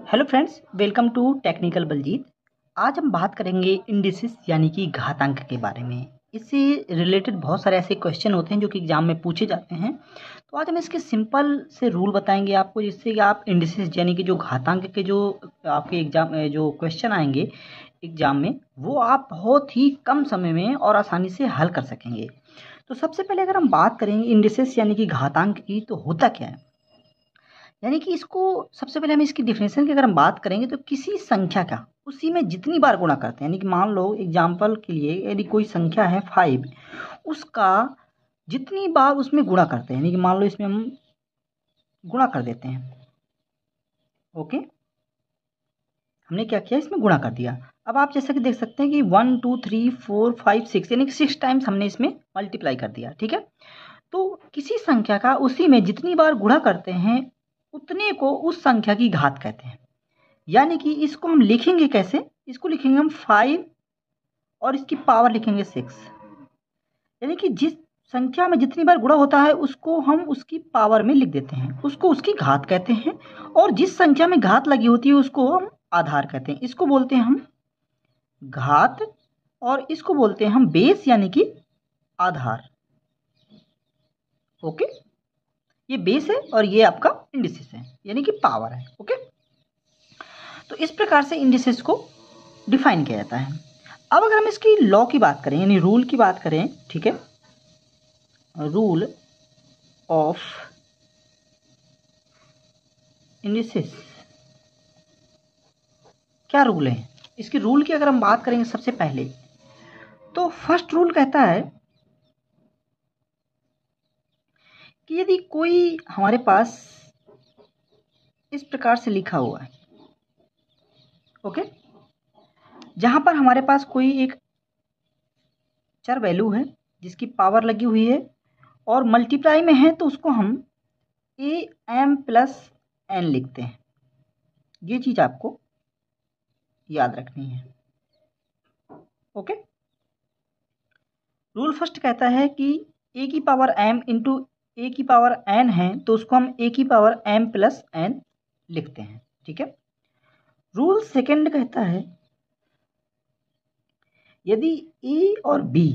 Hello friends, welcome to technical Baljeet. आज हम बात करेंगे इंडिसेस यानी कि घातांक के बारे में। इससे रिलेटेड बहुत सारे ऐसे क्वेश्चन होते हैं जो कि एग्जाम में पूछे जाते हैं। तो आज हम इसके सिंपल से रूल बताएंगे आपको, जिससे कि आप इंडिसेस यानी कि जो घातांक के जो आपके एग्जाम जो क्वेश्चन आएंगे एग्जाम में, वो आप बहुत ही कम समय में और आसानी से हल कर सकेंगे। तो सबसे पहले अगर हम बात करेंगे इंडिसेस यानी कि घातांक की, तो होता क्या है, यानी कि इसको सबसे पहले हम इसकी डिफिनेशन की अगर हम बात करेंगे तो किसी संख्या का उसी में जितनी बार गुणा करते हैं, यानी कि मान लो एग्जाम्पल के लिए यदि कोई संख्या है 5, उसका जितनी बार उसमें गुणा करते हैं, यानी कि मान लो इसमें हम गुणा कर देते हैं। ओके, हमने क्या किया, इसमें गुणा कर दिया। अब आप जैसा कि देख सकते हैं कि 1 2 3 4 5 6 यानी कि 6 टाइम्स हमने इसमें मल्टीप्लाई कर दिया। ठीक है, तो किसी संख्या का उसी में जितनी बार गुणा करते हैं उतने को उस संख्या की घात कहते हैं। यानी कि इसको हम लिखेंगे कैसे, इसको लिखेंगे हम 5 और इसकी पावर लिखेंगे 6। यानी कि जिस संख्या में जितनी बार गुणा होता है उसको हम उसकी पावर में लिख देते हैं, उसको उसकी घात कहते हैं। और जिस संख्या में घात लगी होती है उसको हम आधार कहते हैं। इसको बोलते हैं हम घात और इसको बोलते हैं हम बेस यानी कि आधार। ओके, ये बेस है और ये आपका इंडिसेस है यानी कि पावर है। ओके, तो इस प्रकार से इंडिसेस को डिफाइन किया जाता है। अब अगर हम इसकी लॉ की बात करें यानी रूल की बात करें, ठीक है, रूल ऑफ इंडिसेस, क्या रूल है इसकी, रूल की अगर हम बात करेंगे सबसे पहले तो फर्स्ट रूल कहता है कि यदि कोई हमारे पास इस प्रकार से लिखा हुआ है, ओके, जहां पर हमारे पास कोई एक चर वैल्यू है जिसकी पावर लगी हुई है और मल्टीप्लाई में है, तो उसको हम ए एम प्लस एन लिखते हैं। ये चीज आपको याद रखनी है। ओके, रूल फर्स्ट कहता है कि ए की पावर एम इंटू ए की पावर एन है, तो उसको हम ए की पावर एम प्लस एन लिखते हैं। ठीक है, रूल सेकंड कहता है यदि ए और बी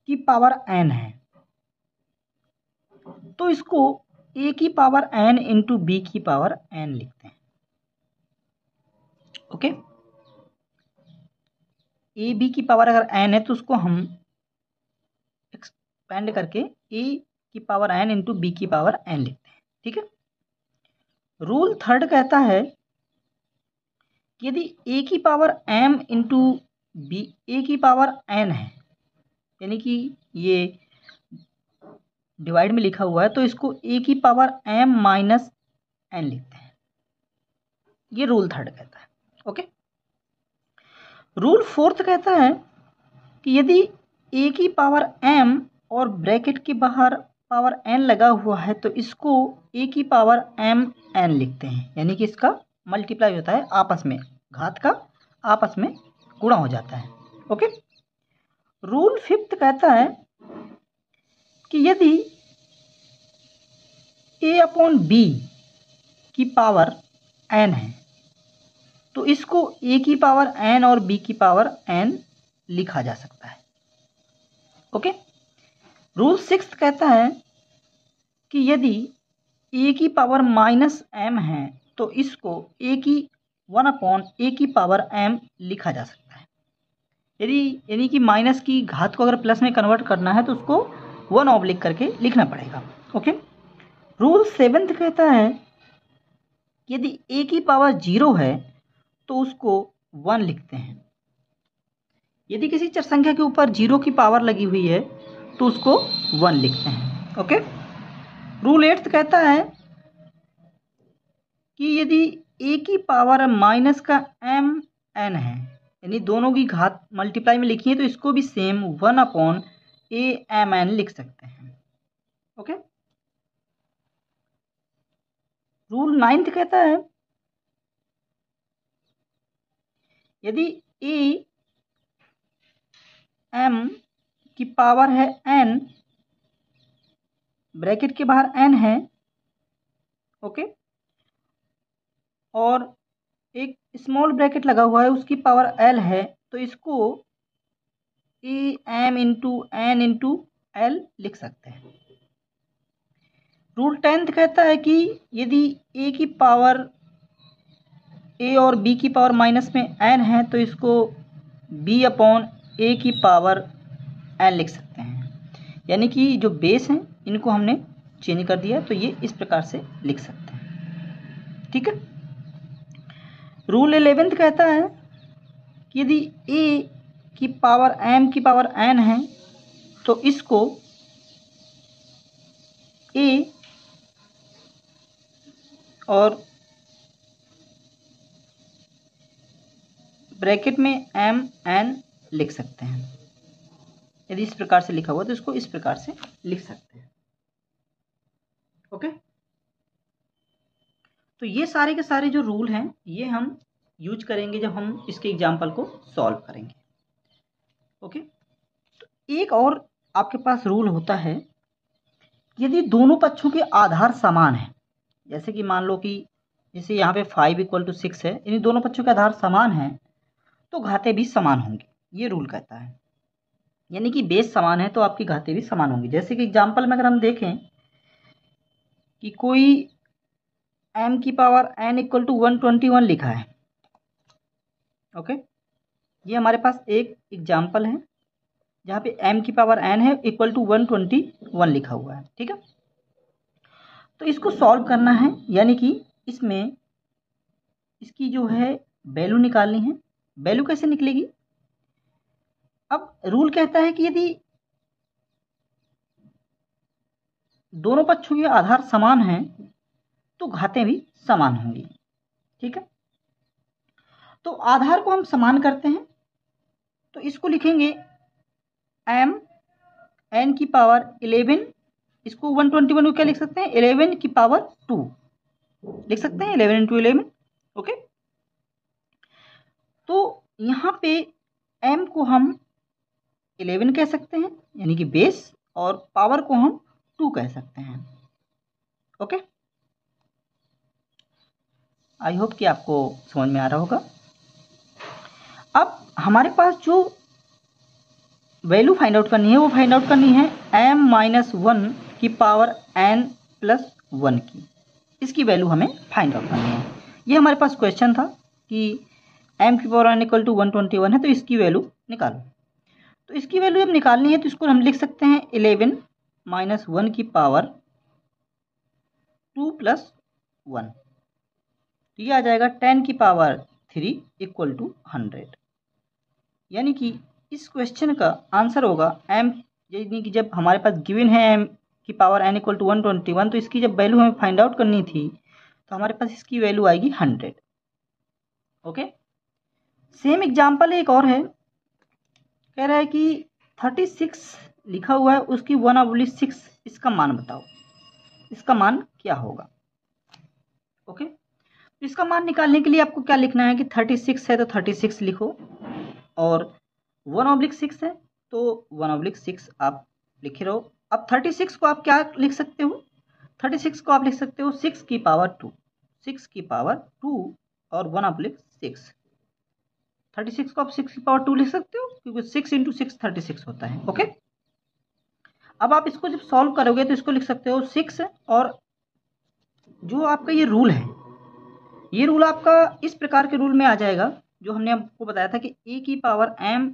की पावर एन है तो इसको ए की पावर एन इंटू बी की पावर एन लिखते हैं। ओके, ए बी की पावर अगर एन है तो उसको हम एक्सपेंड करके ए की पावर एन इंटू बी की पावर एन लिखते हैं। ठीक है, रूल थर्ड कहता है कि यदि ए की पावर एम इंटू बी ए की पावर एन है, यानी कि ये डिवाइड में लिखा हुआ है, तो इसको ए की पावर एम माइनस एन लिखते हैं। ये रूल थर्ड कहता है। ओके, रूल फोर्थ कहता है कि यदि ए की पावर एम और ब्रैकेट के बाहर पावर एन लगा हुआ है तो इसको ए की पावर एम एन लिखते हैं, यानी कि इसका मल्टीप्लाई होता है आपस में, घात का आपस में गुणा हो जाता है। ओके, रूल फिफ्थ कहता है कि यदि ए अपॉन बी की पावर एन है तो इसको ए की पावर एन और बी की पावर एन लिखा जा सकता है। ओके, रूल सिक्स कहता है कि यदि ए की पावर माइनस एम है तो इसको ए की 1 अपॉन ए की पावर एम लिखा जा सकता है। यदि यानी कि माइनस की घात को अगर प्लस में कन्वर्ट करना है तो उसको 1 ऑफ लिख करके लिखना पड़ेगा। ओके, रूल सेवेंथ कहता है कि यदि ए की पावर 0 है तो उसको 1 लिखते हैं। यदि किसी चर संख्या के ऊपर 0 की पावर लगी हुई है तो उसको 1 लिखते हैं। ओके, रूल एट्थ कहता है कि यदि ए की पावर माइनस का एम एन है, यानी दोनों की घात मल्टीप्लाई में लिखी है, तो इसको भी same 1 upon a m n लिख सकते हैं। ओके, रूल नाइन्थ कहता है यदि ए एम की पावर है एन, ब्रैकेट के बाहर एन है, ओके, और एक स्मॉल ब्रैकेट लगा हुआ है, उसकी पावर एल है, तो इसको a m into n into l लिख सकते हैं। रूल 10th कहता है कि यदि ए की पावर ए और बी की पावर माइनस में एन है तो इसको बी अपॉन ए की पावर एन लिख सकते हैं। यानी कि जो बेस हैं इनको हमने चेंज कर दिया, तो ये इस प्रकार से लिख सकते हैं। ठीक है। रूल 11th कहता है कि यदि ए की पावर एम की पावर एन है तो इसको ए और ब्रैकेट में एम एन लिख सकते हैं। यदि इस प्रकार से लिखा हुआ तो इसको इस प्रकार से लिख सकते हैं। ओके, तो ये सारे के सारे जो रूल हैं ये हम यूज करेंगे जब हम इसके एग्जाम्पल को सॉल्व करेंगे। ओके, तो एक और आपके पास रूल होता है, यदि दोनों पक्षों के आधार समान है, जैसे कि मान लो कि जैसे यहाँ पे 5 = 6 है, इन दोनों पक्षों के आधार समान हैं तो घाते भी समान होंगे, ये रूल कहता है। यानी कि बेस समान है तो आपकी घाते भी समान होंगी। जैसे कि एग्जाम्पल में अगर हम देखें कि कोई m की पावर n = 121 लिखा है। ओके, ये हमारे पास एक एग्जाम्पल है जहाँ पे m की पावर n है = 121 लिखा हुआ है। ठीक है, तो इसको सॉल्व करना है, यानी कि इसमें इसकी जो है वैल्यू निकालनी है। वैल्यू कैसे निकलेगी? अब रूल कहता है कि यदि दोनों पक्षों के आधार समान हैं तो घातें भी समान होंगी। ठीक है, तो आधार को हम समान करते हैं तो इसको लिखेंगे m n की पावर 11, इसको 121 को क्या लिख सकते हैं? 11 की पावर 2 लिख सकते हैं, 11 × 11। ओके, तो यहाँ पे m को हम 11 कह सकते हैं यानी कि बेस, और पावर को हम 2 कह सकते हैं। ओके, आई होप कि आपको समझ में आ रहा होगा। अब हमारे पास जो वैल्यू फाइंड आउट करनी है वो फाइंड आउट करनी है m-1 की पावर n+1 की, इसकी वैल्यू हमें फाइंड आउट करनी है। ये हमारे पास क्वेश्चन था कि m की पावर n = 121 है तो इसकी वैल्यू निकालो। तो इसकी वैल्यू जब निकालनी है तो इसको हम लिख सकते हैं 11 - 1 की पावर 2 + 1, तो ये आ जाएगा 10 की पावर 3 = 100। यानी कि इस क्वेश्चन का आंसर होगा m, यानी कि जब हमारे पास गिवन है m की पावर n = 121 तो इसकी जब वैल्यू हमें फाइंड आउट करनी थी तो हमारे पास इसकी वैल्यू आएगी 100। ओके, सेम एग्जाम्पल एक और है, कह रहा है कि 36 लिखा हुआ है, उसकी 1/6 इसका मान बताओ, इसका मान क्या होगा? ओके, इसका मान निकालने के लिए आपको क्या लिखना है कि 36 है तो 36 लिखो, और 1/6 है तो 1/6 आप लिखे रहो। अब 36 को आप क्या लिख सकते हो? 36 को आप लिख सकते हो 6 की पावर 2, 6 की पावर 2 और 1/6। 36 को आप 6 की पावर 2 लिख सकते हो क्योंकि 6 × 6 36 होता है। ओके, अब आप इसको जब सॉल्व करोगे तो इसको लिख सकते हो 6, और जो आपका ये रूल है, ये रूल आपका इस प्रकार के रूल में आ जाएगा जो हमने आपको बताया था कि a की पावर m/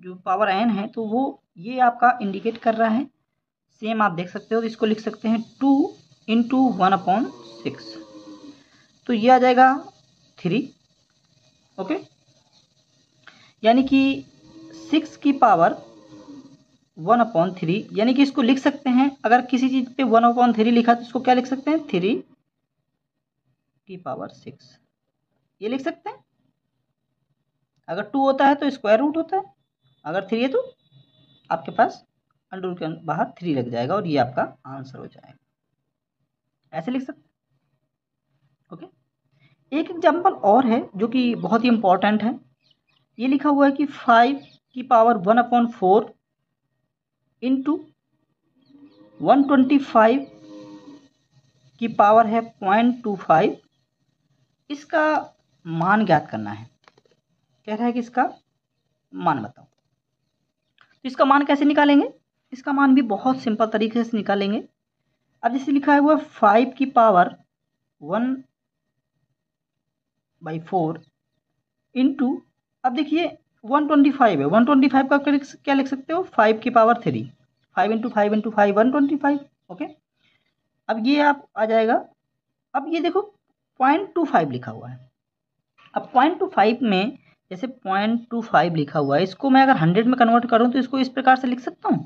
जो पावर n है तो वो ये आपका इंडिकेट कर रहा है। सेम आप देख सकते हो, तो इसको लिख सकते हैं 2 × 1/6, तो ये आ जाएगा 3। ओके, यानी कि 6 की पावर 1/3, यानी कि इसको लिख सकते हैं, अगर किसी चीज़ पे 1/3 लिखा तो इसको क्या लिख सकते हैं? 3 की पावर 6, ये लिख सकते हैं। अगर 2 होता है तो स्क्वायर रूट होता है, अगर 3 है तो आपके पास अंडर रूट के बाहर 3 लग जाएगा और ये आपका आंसर हो जाएगा। ऐसे लिख सकते हैं। ओके, एक एग्जाम्पल और है जो कि बहुत ही इंपॉर्टेंट है। ये लिखा हुआ है कि 5 की पावर 1/4 इंटू 125 की पावर है 0.25 इसका मान ज्ञात करना है। कह रहा है कि इसका मान बताओ। तो इसका मान कैसे निकालेंगे? इसका मान भी बहुत सिंपल तरीके से निकालेंगे। अब जैसे लिखा है हुआ 5 की पावर 1/4 इंटू, अब देखिए 125 है, 125 का क्या लिख सकते हो? 5 की पावर 3, 5 इंटू 5 इंटू 5 125। ओके, अब ये आप आ जाएगा। अब ये देखो 0.25 लिखा हुआ है। अब 0.25 में जैसे 0.25 लिखा हुआ है, इसको मैं अगर 100 में कन्वर्ट करूं तो इसको इस प्रकार से लिख सकता हूं।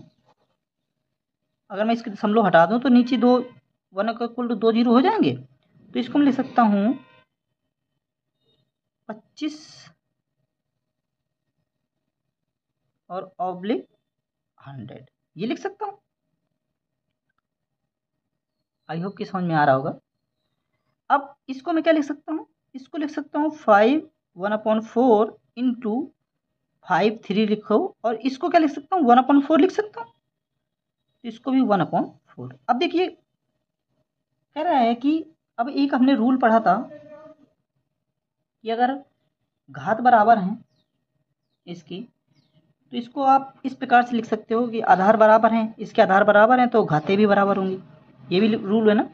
अगर मैं इसके दशमलव हटा दूं तो नीचे 2 1 इक्वल टू 2 जीरो हो जाएंगे। तो इसको मैं लिख सकता हूं 25 और ऑब्लिक 100, ये लिख सकता हूं। आई होप कि समझ में आ रहा होगा। अब इसको मैं क्या लिख सकता हूं? इसको लिख सकता हूं 5 1/4 इंटू 5 3 लिखो, और इसको क्या लिख सकता हूं? 1/4 लिख सकता हूं। इसको भी 1/4। अब देखिए कह रहा है कि अब एक हमने रूल पढ़ा था कि अगर घात बराबर हैं इसकी, तो इसको आप इस प्रकार से लिख सकते हो कि आधार बराबर हैं, इसके आधार बराबर हैं तो घातें भी बराबर होंगी। ये भी रूल है ना,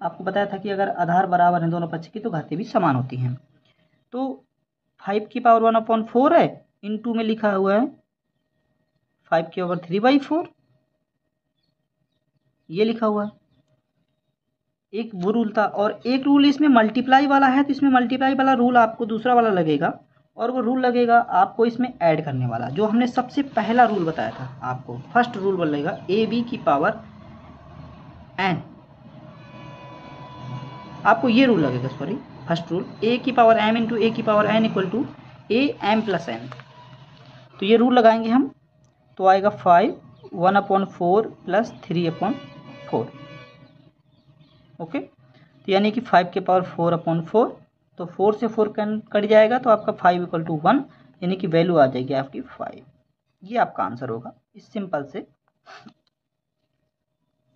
आपको बताया था कि अगर आधार बराबर हैं दोनों पक्ष की तो घातें भी समान होती हैं। तो 5 की पावर 1/4 है, इंटू में लिखा हुआ है 5 की पावर 3/4, ये लिखा हुआ है। एक वो रूल था, और एक रूल इसमें मल्टीप्लाई वाला है, तो इसमें मल्टीप्लाई वाला रूल आपको दूसरा वाला लगेगा, और वो रूल लगेगा आपको इसमें ऐड करने वाला, जो हमने सबसे पहला रूल बताया था आपको। फर्स्ट रूल बोलेगा ए बी की पावर एन, आपको ये रूल लगेगा, सॉरी फर्स्ट रूल ए की पावर एम इंटू ए की power n equal to a m plus n. तो ये रूल लगाएंगे हम, तो आएगा 5 1/4 प्लस 3/4। ओके, तो यानी कि 5 के पावर 4/4, तो 4 से 4 कट जाएगा तो आपका 5 इक्वल टू 1, यानी कि वैल्यू आ जाएगी आपकी 5। ये आपका आंसर होगा इस सिंपल से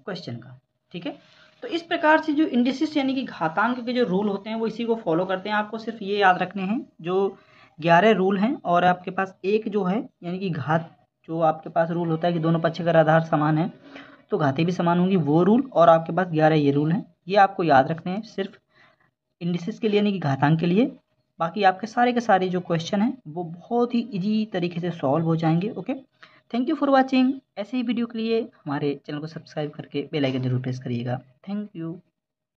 क्वेश्चन का। ठीक है, तो इस प्रकार से जो इंडिसेस यानी कि घातांक के जो रूल होते हैं वो इसी को फॉलो करते हैं। आपको सिर्फ ये याद रखने हैं, जो 11 रूल हैं और आपके पास एक जो है यानी कि घात, जो आपके पास रूल होता है कि दोनों पक्ष का आधार समान है तो घातें भी समान होंगी, वो रूल, और आपके पास 11 ये रूल हैं। ये आपको याद रखने हैं सिर्फ इंडिसेस के लिए यानी कि घातांक के लिए। बाकी आपके सारे के सारे जो क्वेश्चन हैं वो बहुत ही इजी तरीके से सॉल्व हो जाएंगे। Okay, thank you for watching. ऐसे ही वीडियो के लिए हमारे चैनल को सब्सक्राइब करके बेल आइकन जरूर प्रेस करिएगा। Thank you.